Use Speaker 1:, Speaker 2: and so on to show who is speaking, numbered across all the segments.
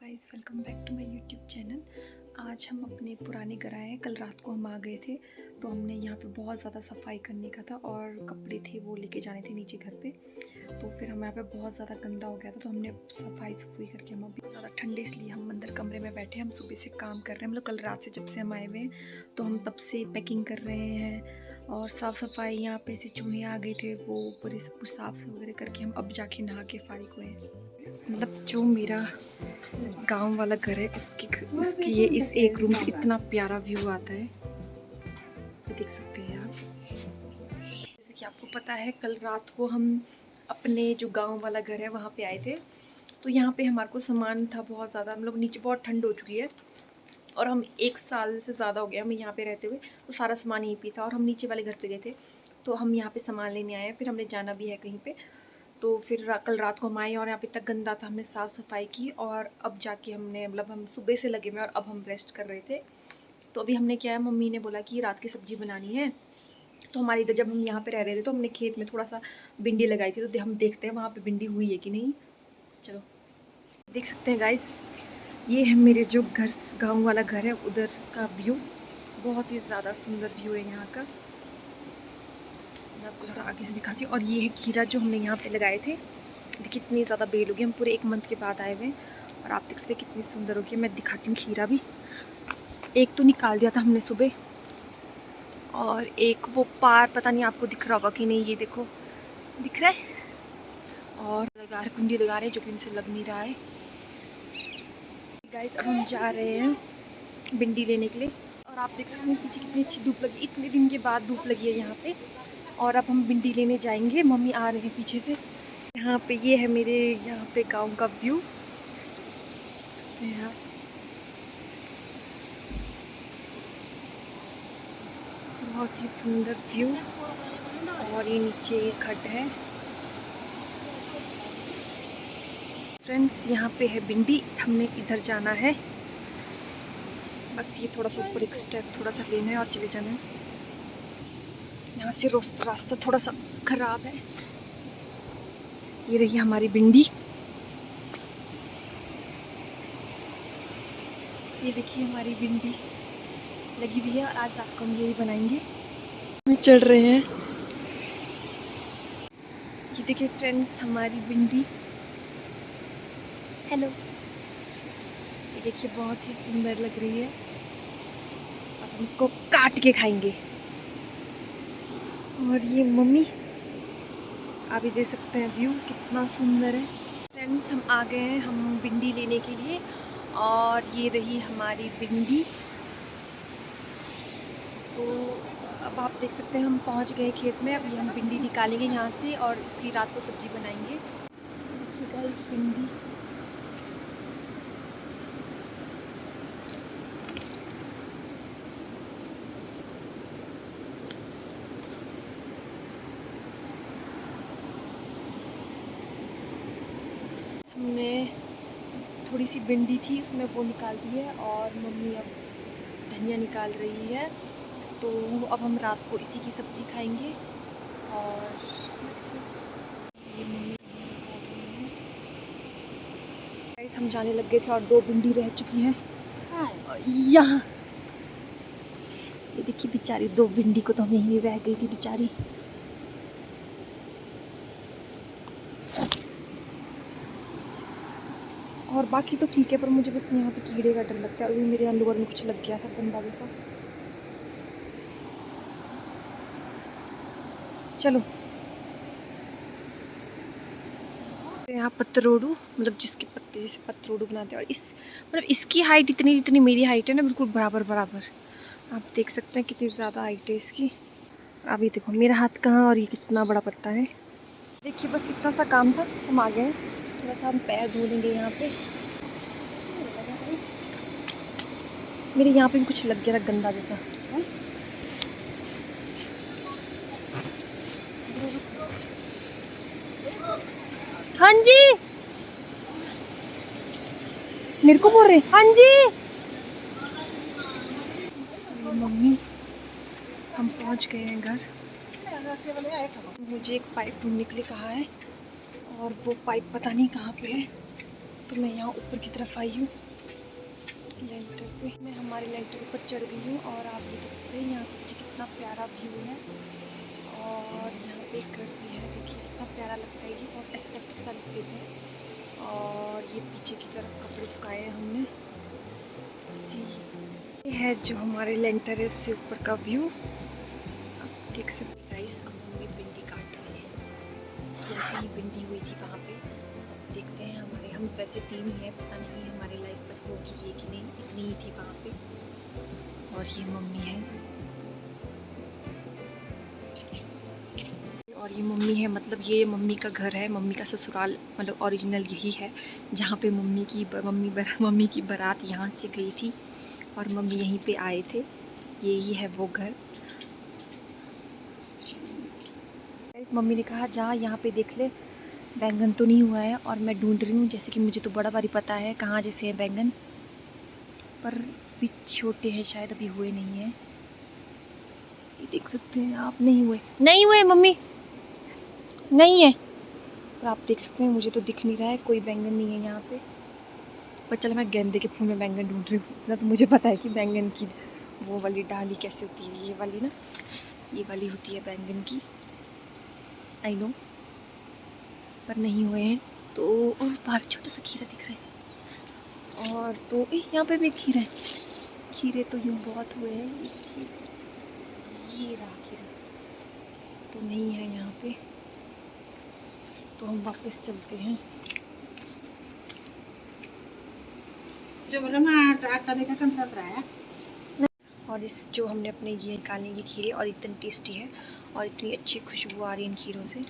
Speaker 1: Guys, welcome back to my YouTube channel. आज हम अपने पुराने घर आए हैं। कल रात को हम आ गए थे, तो हमने यहाँ पे बहुत ज़्यादा सफाई करने का था और कपड़े थे वो लेके जाने थे नीचे घर पे। तो फिर हम यहाँ पे बहुत ज़्यादा गंदा हो गया था, तो हमने सफाई करके हम अभी ज़्यादा ठंडे इसलिए हम अंदर कमरे में बैठे। हम सुबह से काम कर रहे हैं, मतलब कल रात से जब से हम आए हुए हैं, तो हम तब से पैकिंग कर रहे हैं और साफ़ सफाई। यहाँ पे से चूहे आ गए थे, वो पूरे सब कुछ साफ़ वगैरह करके हम अब जाके नहा के फारिग हुए हैं। मतलब जो मेरा गांव वाला घर है उसकी ये इस एक रूम से इतना प्यारा व्यू आता है, ये देख सकते हैं आप। जैसे कि आपको पता है, कल रात को हम अपने जो गांव वाला घर है वहाँ पे आए थे। तो यहाँ पे हमारे को सामान था बहुत ज़्यादा, हम लोग नीचे बहुत ठंड हो चुकी है और हम 1 साल से ज़्यादा हो गया हमें यहाँ पे रहते हुए, तो सारा सामान यहीं पे था और हम नीचे वाले घर पे गए थे। तो हम यहाँ पे सामान लेने आए हैं, फिर हमने जाना भी है कहीं पे। तो फिर कल रात को हम आए और यहाँ पे इतना गंदा था, हमने साफ़ सफाई की और अब जाके हमने, मतलब हम सुबह से लगे हुए और अब हम रेस्ट कर रहे थे। तो अभी हमने क्या है, मम्मी ने बोला कि रात की सब्ज़ी बनानी है। तो हमारे इधर जब हम यहाँ पे रह रहे थे तो हमने खेत में थोड़ा सा भिंडी लगाई थी, तो हम देखते हैं वहाँ पे भिंडी हुई है कि नहीं। चलो देख सकते हैं गाइस, ये है मेरे जो घर, गाँव वाला घर है, उधर का व्यू। बहुत ही ज़्यादा सुंदर व्यू है यहाँ का। मैं आपको थोड़ा आगे से दिखाती हूँ। और ये है खीरा जो हमने यहाँ पे लगाए थे। देखिए कितनी ज़्यादा बेल होगी, हम पूरे 1 मंथ के बाद आए हुए हैं और आप देख सकते हैं कितनी सुंदर होगी। मैं दिखाती हूँ खीरा भी। एक तो निकाल दिया था हमने सुबह, और एक वो पार पता नहीं आपको दिख रहा होगा कि नहीं, ये देखो दिख रहा है। और लगा रहे, कुंडी लगा रहे हैं जो कि इनसे लग नहीं रहा है। गाइस अब हम जा रहे हैं भिंडी लेने के लिए और आप देख सकते हैं पीछे कितनी अच्छी धूप लगी, इतने दिन के बाद धूप लगी है यहाँ पे। और अब हम भिंडी लेने जाएंगे, मम्मी आ रहे हैं पीछे से। यहाँ पे ये है मेरे यहाँ पे गांव का व्यू। बहुत ही सुंदर व्यू। और ये नीचे एक खड्ड है। फ्रेंड्स यहाँ पे है भिंडी, हमने इधर जाना है। बस ये थोड़ा सा ऊपर एक स्टेप थोड़ा सा लेना है और चले जाना है। यहाँ से रास्ता थोड़ा सा खराब है। ये रही हमारी भिंडी, ये देखिए हमारी भिंडी लगी हुई है और आज रात को हम यही बनाएंगे। हम चढ़ रहे हैं। ये देखिए फ्रेंड्स हमारी भिंडी, हेलो। ये देखिए बहुत ही सुंदर लग रही है। अब हम इसको काट के खाएंगे। और ये मम्मी, आप भी देख सकते हैं व्यू कितना सुंदर है। फ्रेंड्स हम आ गए हैं हम भिंडी लेने के लिए और ये रही हमारी भिंडी। तो अब आप देख सकते हैं हम पहुंच गए खेत में। अभी हम भिंडी निकालेंगे यहाँ से और इसकी रात को सब्जी बनाएंगे। देखिए गाइस भिंडी, हमने थोड़ी सी भिंडी थी उसमें वो निकाल दी है और मम्मी अब धनिया निकाल रही है। तो अब हम रात को इसी की सब्ज़ी खाएंगे। और ये मम्मी गाइस हम जाने लग गए थे और 2 भिंडी रह चुकी हैं यहाँ। ये देखिए बेचारी 2 भिंडी को तो हम यहीं रह गई थी बेचारी। और बाकी तो ठीक है, पर मुझे बस यहाँ पे कीड़े का डर लगता है। अभी मेरे अंडरवेयर में कुछ लग गया था गंदा जैसा। चलो यहाँ पत्तरोडू, मतलब जिसके पत्ते जैसे पत्तरोडू बनाते हैं। और इस मतलब इसकी हाइट इतनी जितनी मेरी हाइट है ना, बिल्कुल बराबर बराबर। आप देख सकते हैं कितनी ज़्यादा हाइट है इसकी। अभी देखो मेरा हाथ कहाँ और ये कितना बड़ा पत्ता है। देखिए बस इतना सा काम था, हम आ गए। थोड़ा सा हम पैर धो लेंगे यहाँ पे। मेरे यहाँ पे भी कुछ लग गया था गंदा जैसा। हाँ जी, मेरे को बोल रहे हाँ जी। मम्मी हम पहुंच गए हैं घर। मुझे एक पाइप ढूंढने के लिए कहा है और वो पाइप पता नहीं कहाँ पे है। तो मैं यहाँ ऊपर की तरफ आई हूँ लेंटर पे। मैं हमारे लेंटर ऊपर चढ़ गई हूँ और आप ये देख सकते हैं यहाँ से मुझे कितना प्यारा व्यू है। और यहाँ पे एक घर भी है, देखिए कितना प्यारा लगता है, ये बहुत एस्थेटिक सा लुक देता है। और ये पीछे की तरफ कपड़े सुखाए हैं हमने। ये है जो हमारे लेंटर है उससे ऊपर का व्यू, आप देख सकते हैं गाइस। अब मम्मी भिंडी काट रही है, ऐसी ही भिंडी हुई थी वहाँ पे। देखते हैं हमारे, हम वैसे 3 ही हैं, पता नहीं हमारी लाइफ बच होगी ये कि नहीं, इतनी ही थी वहाँ पे। और ये मम्मी है, और ये मम्मी है, मतलब ये मम्मी का घर है, मम्मी का ससुराल, मतलब ओरिजिनल यही है जहाँ पे मम्मी की बारात यहाँ से गई थी और मम्मी यहीं पे आए थे। यही है वो घर। इस मम्मी ने कहा जा यहाँ पे देख ले, बैंगन तो नहीं हुआ है। और मैं ढूंढ रही हूँ, जैसे कि मुझे तो बड़ा बारी पता है कहाँ जैसे है बैंगन, पर भी छोटे हैं शायद, अभी हुए नहीं हैं। ये देख सकते हैं आप, नहीं हुए मम्मी, नहीं है। और आप देख सकते हैं मुझे तो दिख नहीं रहा है, कोई बैंगन नहीं है यहाँ पे। पर चलो मैं गेंदे के फूल में बैंगन ढूंढ रही हूँ, इतना तो मुझे पता है कि बैंगन की वो वाली डाली कैसे होती है, ये वाली ना, ये वाली होती है बैंगन की, आई नो, पर नहीं हुए हैं। तो और बाहर छोटा सा खीरा दिख रहा है, और तो यहाँ पे भी खीरा है, खीरे तो यूँ बहुत हुए हैं। ये रहा खीरा, तो नहीं है यहाँ पे, तो हम वापस चलते हैं। और इस जो हमने अपने ये निकाले ये खीरे, और इतनी टेस्टी है और इतनी अच्छी खुशबू आ रही है इन खीरों से।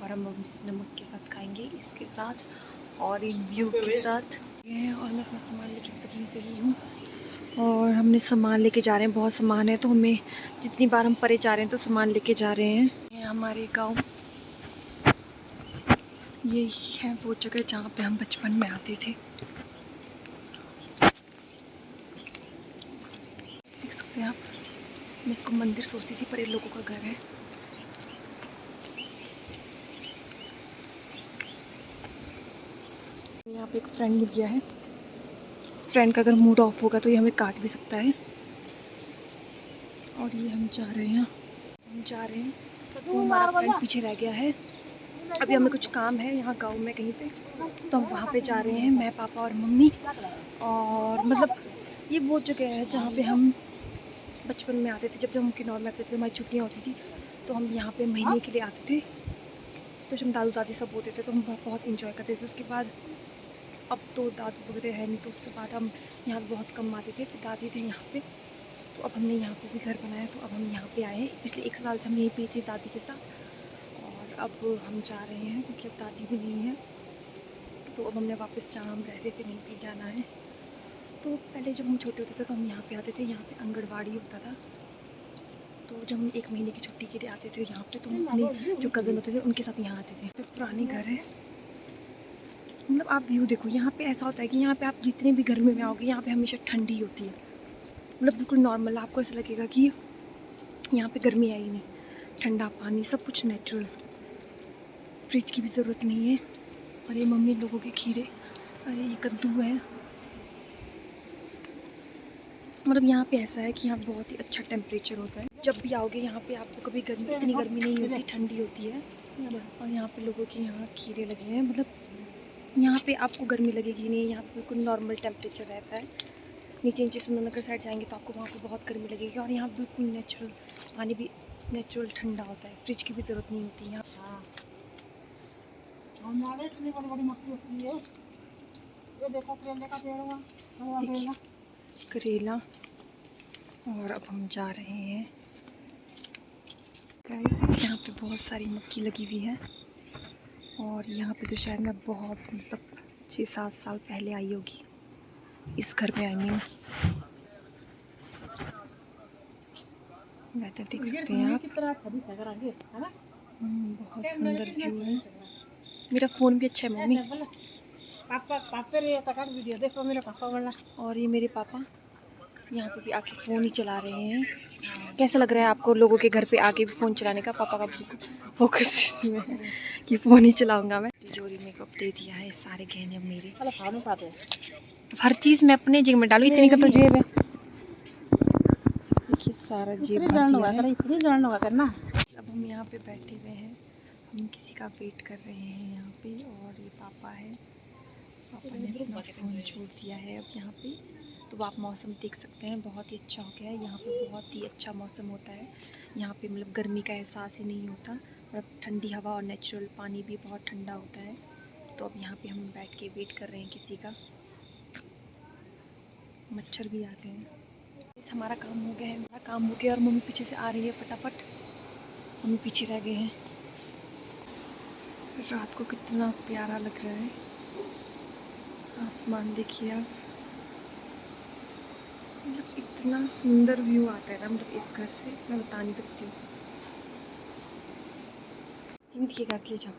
Speaker 1: और हम इस नमक के साथ खाएंगे, इसके साथ और इन व्यू के साथ। और मैं अपना सामान लेके कहीं पे ही हूँ, और हमने सामान लेके जा रहे हैं, बहुत सामान है, तो हमें जितनी बार हम परे जा रहे हैं तो सामान लेके जा रहे हैं। ये हमारे गाँव, यही है वो जगह जहाँ पे हम बचपन में आते थे। देख सकते हैं आप, मैं इसको मंदिर सोचती थी पर ये लोगों का घर है। यहाँ पे एक फ्रेंड मिल गया है, फ्रेंड का अगर मूड ऑफ होगा तो ये हमें काट भी सकता है। और ये हम जा रहे हैं, तो हमारा फ्रेंड पीछे रह गया है। अभी हमें कुछ काम है यहाँ गांव में कहीं पे, तो हम वहाँ पे जा रहे हैं, मैं पापा और मम्मी। और मतलब ये वो जगह है जहाँ पे हम बचपन में आते थे, जब हम किन्नौर में आते थे, हमारी छुट्टियाँ होती थी तो हम यहाँ पे महीने के लिए आते थे। तो जब दादू दादी सब होते थे तो हम बहुत इंजॉय करते थे। उसके बाद अब तो दादू वगैरह है नहीं, तो उसके बाद हम यहाँ बहुत कम आते थे, फिर दादी थे यहाँ पे, तो अब हमने यहाँ पे भी घर बनाया, तो अब हम यहाँ पे आए हैं। पिछले 1 साल से हम यहीं पे थे दादी के साथ, और अब हम जा रहे हैं क्योंकि अब दादी भी नहीं है, तो अब हमने वापस जहाँ हम रह रहे थे नहीं भी जाना है। तो पहले जब हम छोटे होते थे तो हम यहाँ पे आते थे, यहाँ पे आंगनबाड़ी होता था, तो जब हम 1 महीने की छुट्टी के लिए आते थे यहाँ पे, तो हम अपने जो कज़न होते थे उनके साथ यहाँ आते थे। तो पुराने घर है, मतलब आप व्यू देखो, यहाँ पे ऐसा होता है कि यहाँ पे आप जितने भी गर्मी में आओगे यहाँ पे हमेशा ठंडी होती है, मतलब बिल्कुल नॉर्मल, आपको ऐसा लगेगा कि यहाँ पे गर्मी आई नहीं, ठंडा पानी, सब कुछ नेचुरल, फ्रिज की भी ज़रूरत नहीं है। और ये मम्मी लोगों के खीरे, अरे ये कद्दू है। मतलब यहाँ पे ऐसा है कि यहाँ बहुत ही अच्छा टेम्परेचर होता है, जब भी आओगे यहाँ पे आपको कभी गर्मी, इतनी गर्मी नहीं होती, ठंडी होती है। और यहाँ पे लोगों के यहाँ खीरे लगे हैं, मतलब यहाँ पे आपको गर्मी लगेगी नहीं, यहाँ पे बिल्कुल नॉर्मल टेम्परेचर रहता है। नीचे सुंदरनगर साइड जाएंगे तो आपको वहाँ पे बहुत गर्मी लगेगी, और यहाँ बिल्कुल नेचुरल पानी भी नेचुरल ठंडा होता है, फ्रिज की भी ज़रूरत नहीं होती यहाँ। करेला, और अब हम जा रहे हैं गाइस, यहाँ पे बहुत सारी मक्की लगी हुई है, और यहाँ पे तो शायद मैं बहुत, मतलब 6-7 साल पहले आई होगी इस घर में। आई मीन वेदर देख सकते हैं आप, बहुत सुंदर व्यू है। मेरा फ़ोन भी अच्छा है मम्मी, और ये मेरे पापा यहाँ पे भी आके फ़ोन ही चला रहे हैं। कैसा लग रहा है आपको लोगों के घर पे आके भी फ़ोन चलाने का? पापा का बिल्कुल फोकस इसमें है कि फ़ोन ही चलाऊंगा मैं। तिजोरी में दे दिया है, सारे गहने अब मेरे।
Speaker 2: चलो खाओ नहीं पाते।
Speaker 1: हर चीज़ मैं अपने जेब में डालू, इतनी का तो जेब है। देखिए सारा जेब भर दिया है।
Speaker 2: इतनी जलन होगा करना।
Speaker 1: अब हम यहाँ पे बैठे हुए हैं, हम किसी का वेट कर रहे हैं यहाँ पे। और ये पापा है, पापा ने अपना फ़ोन छोड़ दिया है अब यहाँ पे। तो आप मौसम देख सकते हैं, बहुत ही अच्छा हो गया है यहाँ पे, बहुत ही अच्छा मौसम होता है यहाँ पे। मतलब गर्मी का एहसास ही नहीं होता, और अब ठंडी हवा और नेचुरल पानी भी बहुत ठंडा होता है। तो अब यहाँ पे हम बैठ के वेट कर रहे हैं किसी का। मच्छर भी आ गए हैं। इस हमारा काम हो गया है, हमारा काम हो गया। और मम्मी पीछे से आ रही है फटाफट, मम्मी पीछे रह गए हैं। रात को कितना प्यारा लग रहा है आसमान, देखिए आप। मतलब इतना सुंदर व्यू आता है ना, मतलब इस घर से मैं बता नहीं सकती हूँ। हिंद के घर ले जाओ।